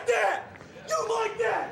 that? You like that?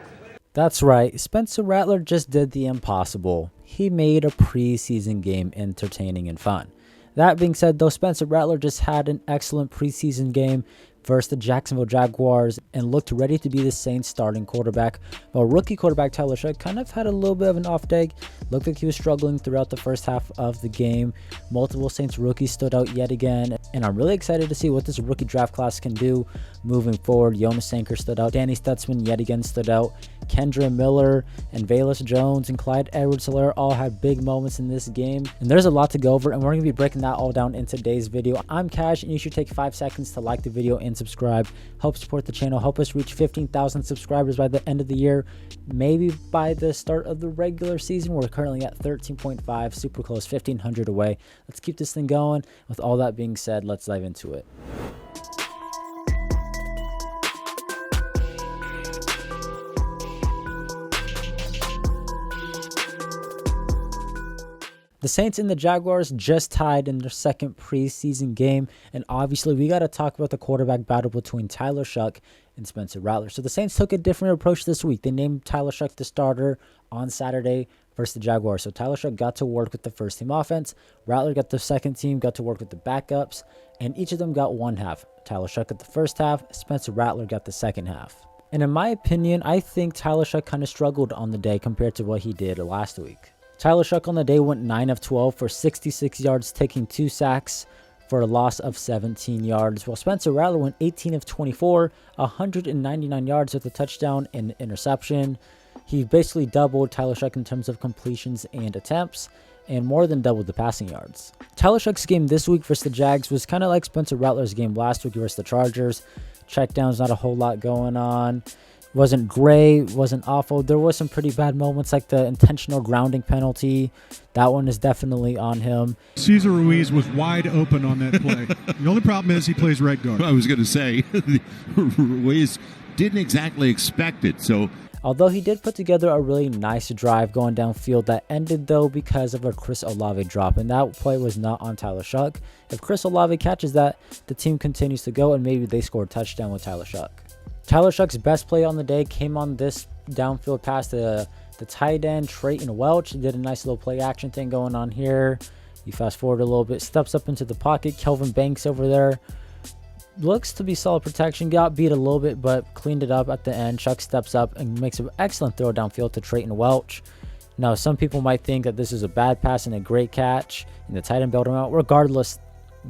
That's right, Spencer Rattler just did the impossible. He made a preseason game entertaining and fun. That being said, though, Spencer Rattler just had an excellent preseason game versus the Jacksonville Jaguars and looked ready to be the Saints starting quarterback. While rookie quarterback Tyler Shough kind of had a little bit of an off day. Looked like he was struggling throughout the first half of the game. Multiple Saints rookies stood out yet again, and I'm really excited to see what this rookie draft class can do moving forward. Jonas Sanker stood out. Danny Stutzman yet again stood out. Kendra Miller and Velus Jones and Clyde Edwards-Helaire all had big moments in this game. And there's a lot to go over, and we're going to be breaking that all down in today's video. I'm Cash, and you should take 5 seconds to like the video and subscribe. Help support the channel. Help us reach 15,000 subscribers by the end of the year. Maybe by the start of the regular season. We're currently at 13.5, super close, 1,500 away. Let's keep this thing going. With all that being said, let's dive into it. The Saints and the Jaguars just tied in their second preseason game, and obviously we got to talk about the quarterback battle between Tyler Shough and Spencer Rattler. So the Saints took a different approach this week. They named Tyler Shough the starter on Saturday versus the Jaguars. So Tyler Shough got to work with the first team offense. Rattler got the second team, got to work with the backups, and each of them got one half. Tyler Shough got the first half, Spencer Rattler got the second half. And in my opinion, I think Tyler Shough kind of struggled on the day compared to what he did last week. Tyler Shough on the day went 9 of 12 for 66 yards, taking 2 sacks for a loss of 17 yards, while Spencer Rattler went 18 of 24, 199 yards with a touchdown and interception. He basically doubled Tyler Shough in terms of completions and attempts, and more than doubled the passing yards. Tyler Shough's game this week versus the Jags was kind of like Spencer Rattler's game last week versus the Chargers. Checkdowns, not a whole lot going on. Wasn't great, wasn't awful. There was some pretty bad moments like the intentional grounding penalty. That one is definitely on him. Cesar Ruiz was wide open on that play. The only problem is he plays right guard. I was going to say, Ruiz didn't exactly expect it. So, although he did put together a really nice drive going downfield that ended though because of a Chris Olave drop, and that play was not on Tyler Shough. If Chris Olave catches that, the team continues to go and maybe they score a touchdown with Tyler Shough. Tyler Shough's best play on the day came on this downfield pass to the tight end, Trayton Welch. He did a nice little play action thing going on here. You fast forward a little bit, steps up into the pocket. Kelvin Banks over there. Looks to be solid protection. Got beat a little bit, but cleaned it up at the end. Shough steps up and makes an excellent throw downfield to Trayton Welch. Now, some people might think that this is a bad pass and a great catch, and the tight end bailed him out. Regardless,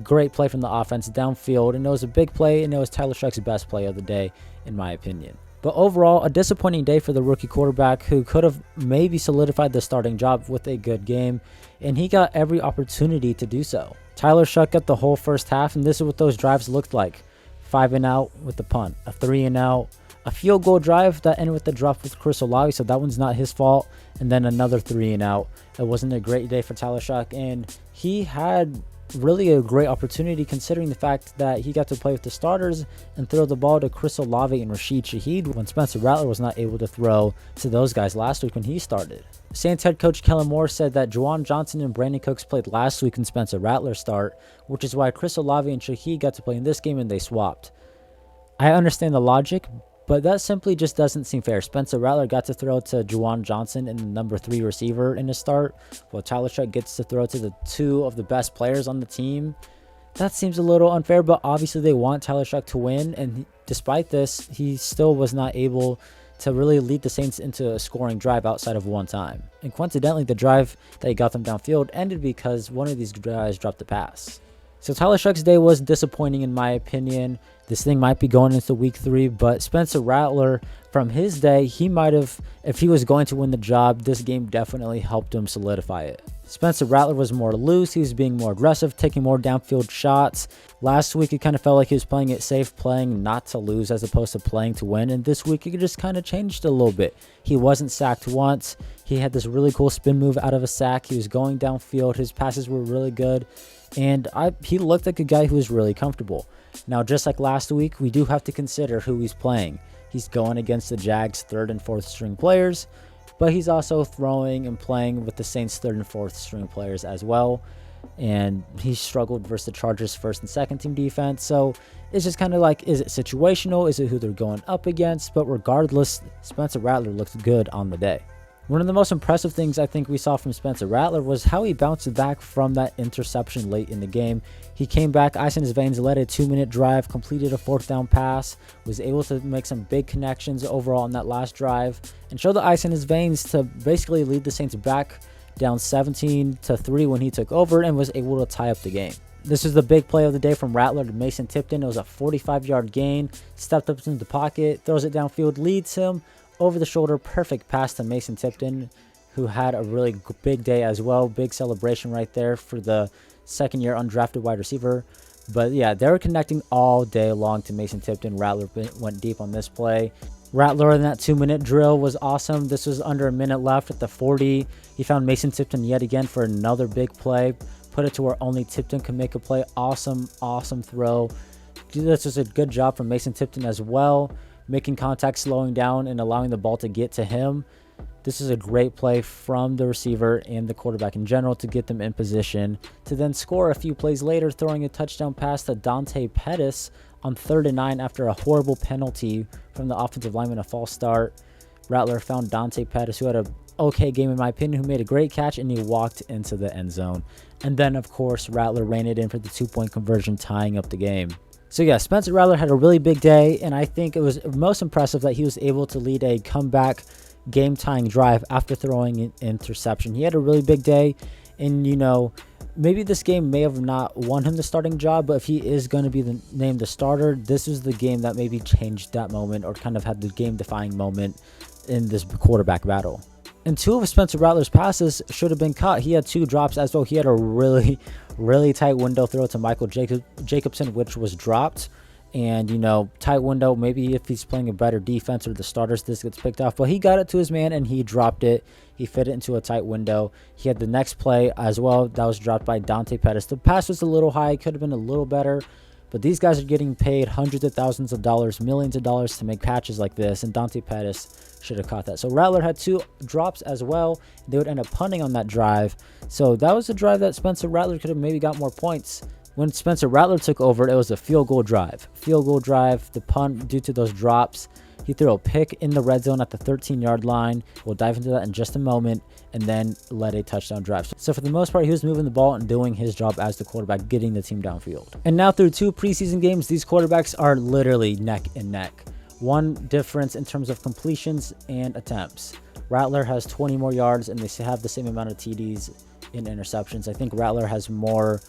great play from the offense downfield, and it was a big play, and it was Tyler Shough's best play of the day, in my opinion. But overall, a disappointing day for the rookie quarterback who could have maybe solidified the starting job with a good game, and he got every opportunity to do so. Tyler Shough got the whole first half, and this is what those drives looked like. 5 and out with the punt, a 3 and out, a field goal drive that ended with the drop with Chris Olave, so that one's not his fault, and then another 3 and out. It wasn't a great day for Tyler Shough, and he had really a great opportunity considering the fact that he got to play with the starters and throw the ball to Chris Olave and Rashid Shaheed when Spencer Rattler was not able to throw to those guys last week when he started. Saints head coach Kellen Moore said that Juwan Johnson and Brandon Cooks played last week in Spencer Rattler's start, which is why Chris Olave and Shaheed got to play in this game and they swapped. I understand the logic, but that simply just doesn't seem fair. Spencer Rattler got to throw to Juwan Johnson and the number 3 receiver in his start, while Tyler Shough gets to throw to the 2 of the best players on the team. That seems a little unfair, but obviously they want Tyler Shough to win, and despite this, he still was not able to really lead the Saints into a scoring drive outside of one time. And coincidentally, the drive that he got them downfield ended because one of these guys dropped the pass. So Tyler Shough's day was disappointing in my opinion. This thing might be going into week 3, but Spencer Rattler, from his day, he might have, if he was going to win the job, this game definitely helped him solidify it. Spencer Rattler was more loose. He was being more aggressive, taking more downfield shots. Last week, it kind of felt like he was playing it safe, playing not to lose as opposed to playing to win. And this week, it just kind of changed a little bit. He wasn't sacked once. He had this really cool spin move out of a sack. He was going downfield. His passes were really good. And he looked like a guy who was really comfortable. Now, just like last week, we do have to consider who he's playing. He's going against the Jags' 3rd and 4th string players, but he's also throwing and playing with the Saints' 3rd and 4th string players as well. and he struggled versus the Chargers' first and second team defense. So it's just kind of like, is it situational? Is it who they're going up against? But regardless, Spencer Rattler looked good on the day. One of the most impressive things I think we saw from Spencer Rattler was how he bounced back from that interception late in the game. He came back, ice in his veins, led a 2-minute drive, completed a 4th down pass, was able to make some big connections overall on that last drive, and show the ice in his veins to basically lead the Saints back down 17-3 when he took over and was able to tie up the game. This is the big play of the day from Rattler to Mason Tipton. It was a 45-yard gain, stepped up into the pocket, throws it downfield, leads him over the shoulder, perfect pass to Mason Tipton, who had a really big day as well. Big celebration right there for the second-year undrafted wide receiver. But yeah, they were connecting all day long to Mason Tipton. Rattler went deep on this play. Rattler in that 2-minute drill was awesome. This was under a minute left at the 40. He found Mason Tipton yet again for another big play. Put it to where only Tipton can make a play. Awesome, awesome throw. This was a good job from Mason Tipton as well, making contact, slowing down, and allowing the ball to get to him. This is a great play from the receiver and the quarterback in general to get them in position to then score a few plays later, throwing a touchdown pass to Dante Pettis on 3rd and 9 after a horrible penalty from the offensive lineman, a false start. Rattler found Dante Pettis, who had a okay game in my opinion, who made a great catch, and he walked into the end zone. And then, of course, Rattler ran it in for the 2-point conversion, tying up the game. So yeah, Spencer Rattler had a really big day, and I think it was most impressive that he was able to lead a comeback game-tying drive after throwing an interception. He had a really big day, and you know, maybe this game may have not won him the starting job, but if he is going to be named the starter, this is the game that maybe changed that moment or kind of had the game-defying moment in this quarterback battle. And 2 of Spencer Rattler's passes should have been caught. He had 2 drops as well. He had a really tight window throw to Michael Jacobson, which was dropped. And, you know, tight window, maybe if he's playing a better defense or the starters, this gets picked off. But he got it to his man and he dropped it. He fit it into a tight window. He had the next play as well. That was dropped by Dante Pettis. The pass was a little high. Could have been a little better. But these guys are getting paid hundreds of thousands of dollars, millions of dollars to make catches like this. And Dante Pettis should have caught that. So Rattler had 2 drops as well. They would end up punting on that drive. So that was a drive that Spencer Rattler could have maybe got more points. When Spencer Rattler took over, it was a field goal drive. The punt due to those drops. He threw a pick in the red zone at the 13-yard line. We'll dive into that in just a moment. And then led a touchdown drive. So for the most part, he was moving the ball and doing his job as the quarterback, getting the team downfield. And now through 2 preseason games, these quarterbacks are literally neck and neck. One difference in terms of completions and attempts. Rattler has 20 more yards and they have the same amount of TDs and interceptions. I think Rattler has more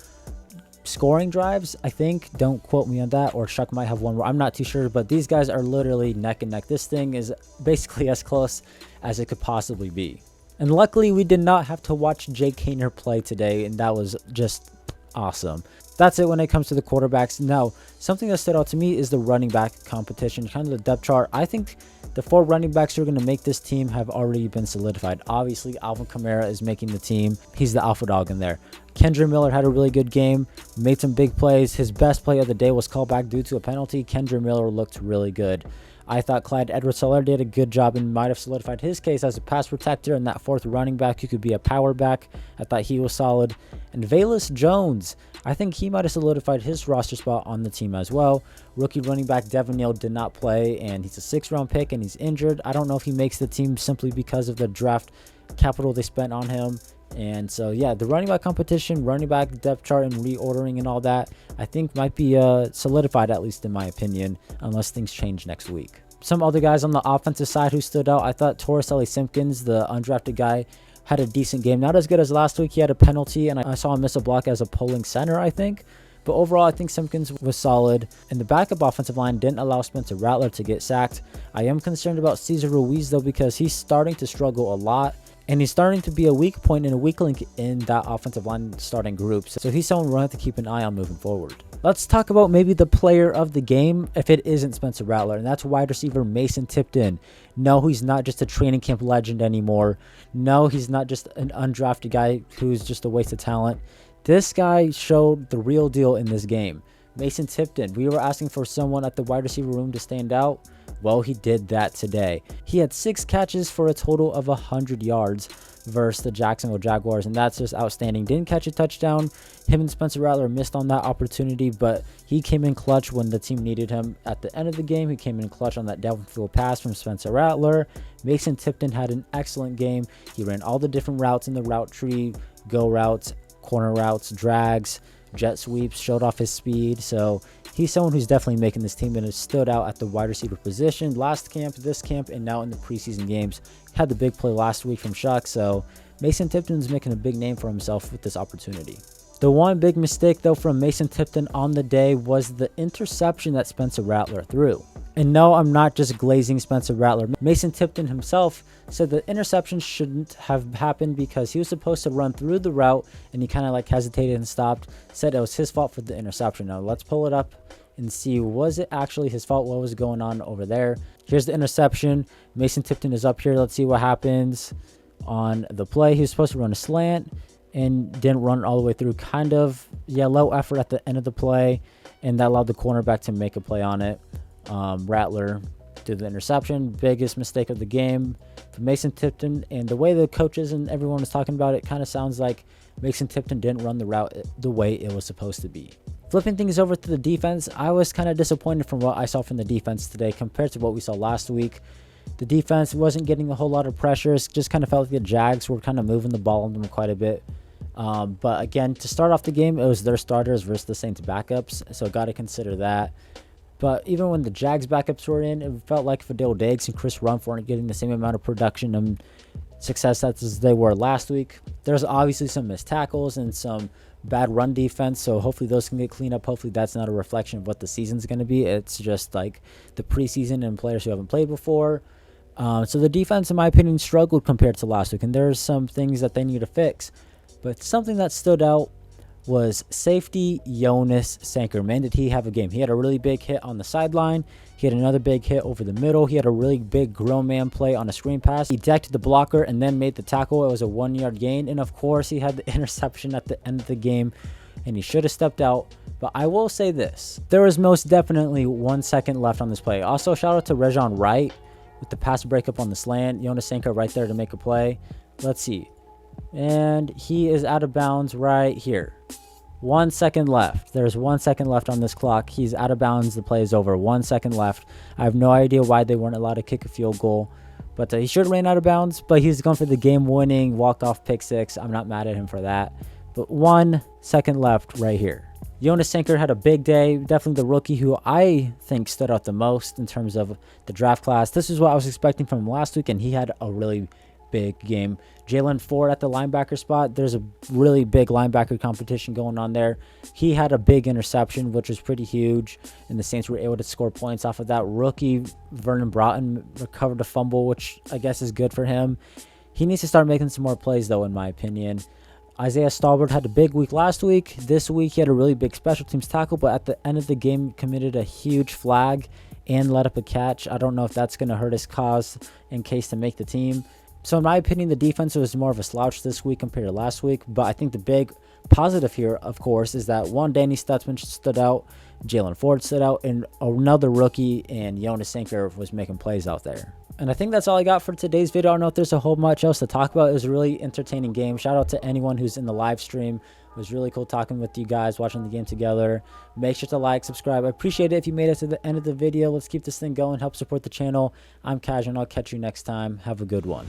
scoring drives, I think. Don't quote me on that, or Shough might have one more. I'm not too sure, but these guys are literally neck and neck. This thing is basically as close as it could possibly be. And luckily, we did not have to watch Jake Haener play today, and that was just awesome. That's it when it comes to the quarterbacks. Now, something that stood out to me is the running back competition, kind of the depth chart. I think the 4 running backs who are going to make this team have already been solidified. Obviously, Alvin Kamara is making the team. He's the alpha dog in there. Kendre Miller had a really good game, made some big plays. His best play of the day was called back due to a penalty. Kendre Miller looked really good. I thought Clyde Edwards-Helaire did a good job and might have solidified his case as a pass protector and that 4th running back who could be a power back. I thought he was solid. And Velus Jones, I think he might have solidified his roster spot on the team as well. Rookie running back Devin Neal did not play, and he's a 6th-round pick, and he's injured. I don't know if he makes the team simply because of the draft capital they spent on him. And so, yeah, the running back competition, running back depth chart and reordering and all that, I think might be solidified, at least in my opinion, unless things change next week. Some other guys on the offensive side who stood out, I thought Torricelli Simpkins, the undrafted guy, had a decent game. Not as good as last week. He had a penalty, and I saw him miss a block as a pulling center, I think. But overall, I think Simpkins was solid. And the backup offensive line didn't allow Spencer Rattler to get sacked. I am concerned about Cesar Ruiz, though, because he's starting to struggle a lot. And he's starting to be a weak point and a weak link in that offensive line starting group. So he's someone we'll have to keep an eye on moving forward. Let's talk about maybe the player of the game if it isn't Spencer Rattler, and that's wide receiver Mason Tipton. No, he's not just a training camp legend anymore. No, he's not just an undrafted guy who's just a waste of talent. This guy showed the real deal in this game. Mason Tipton, we were asking for someone at the wide receiver room to stand out. Well, he did that today. He had 6 catches for a total of 100 yards versus the Jacksonville Jaguars, and that's just outstanding. Didn't catch a touchdown. Him and Spencer Rattler missed on that opportunity, but he came in clutch when the team needed him. At the end of the game, he came in clutch on that downfield pass from Spencer Rattler. Mason Tipton had an excellent game. He ran all the different routes in the route tree, go routes, corner routes, drags, jet sweeps, showed off his speed. So he's someone who's definitely making this team and has stood out at the wide receiver position last camp, this camp, and now in the preseason games. Had the big play last week from Shough, so Mason Tipton's making a big name for himself with this opportunity. The one big mistake, though, from Mason Tipton on the day was the interception that Spencer Rattler threw. And no, I'm not just glazing Spencer Rattler. Mason Tipton himself said the interception shouldn't have happened because he was supposed to run through the route and he kind of like hesitated and stopped. Said it was his fault for the interception. Now let's pull it up and see, was it actually his fault? What was going on over there? Here's the interception. Mason Tipton is up here. Let's see what happens on the play. He was supposed to run a slant and didn't run all the way through. Kind of, yeah, low effort at the end of the play, and that allowed the cornerback to make a play on it. Rattler did the interception. Biggest mistake of the game for Mason Tipton, and the way the coaches and everyone was talking about it kind of sounds like Mason Tipton didn't run the route the way it was supposed to be. Flipping things over to the defense, I was kind of disappointed from what I saw from the defense today compared to what we saw last week. The defense wasn't getting a whole lot of pressures. Just kind of felt like the Jags were kind of moving the ball on them quite a bit. But again, to start off the game, it was their starters versus the Saints backups, so got to consider that. But even when the Jags backups were in, it felt like Fadil Diggs and Chris Rumph weren't getting the same amount of production and success as they were last week. There's obviously some missed tackles and some bad run defense, so hopefully those can get cleaned up. Hopefully that's not a reflection of what the season's going to be. It's just like the preseason and players who haven't played before. So the defense, in my opinion, struggled compared to last week, and there's some things that they need to fix. But something that stood out was safety Jonas Sanker. Man, did he have a game. He had a really big hit on the sideline. He had another big hit over the middle. He had a really big grown man play on a screen pass. He decked the blocker and then made the tackle. It was a 1-yard gain. And of course, he had the interception at the end of the game, and he should have stepped out. But I will say this. There was most definitely 1 second left on this play. Also, shout out to Rejon Wright with the pass breakup on the slant. Jonas Sanker right there to make a play. Let's see. And he is out of bounds right here. 1 second left. There's 1 second left on this clock. He's out of bounds. The play is over. 1 second left. I have no idea why they weren't allowed to kick a field goal, but he should have ran out of bounds. But he's going for the game-winning walked-off pick six. I'm not mad at him for that. But 1 second left right here. Jonas Sanker had a big day. Definitely the rookie who I think stood out the most in terms of the draft class. This is what I was expecting from him last week, and he had a really big game. Jalen Ford at the linebacker spot. There's a really big linebacker competition going on there. He had a big interception, which was pretty huge, and the Saints were able to score points off of that. Rookie Vernon Broughton recovered a fumble, which I guess is good for him. He needs to start making some more plays, though, in my opinion. Isaiah Stallworth had a big week last week. This week, he had a really big special teams tackle, but at the end of the game, committed a huge flag and let up a catch. I don't know if that's going to hurt his cause in case to make the team. So in my opinion, the defense was more of a slouch this week compared to last week. But I think the big positive here, of course, is that one, Danny Stutzman stood out, Jalen Ford stood out, and another rookie and Jonas Sanker was making plays out there. And I think that's all I got for today's video. I don't know if there's a whole much else to talk about. It was a really entertaining game. Shout out to anyone who's in the live stream. It was really cool talking with you guys, watching the game together. Make sure to like, subscribe. I appreciate it if you made it to the end of the video. Let's keep this thing going. Help support the channel. I'm Cash, and I'll catch you next time. Have a good one.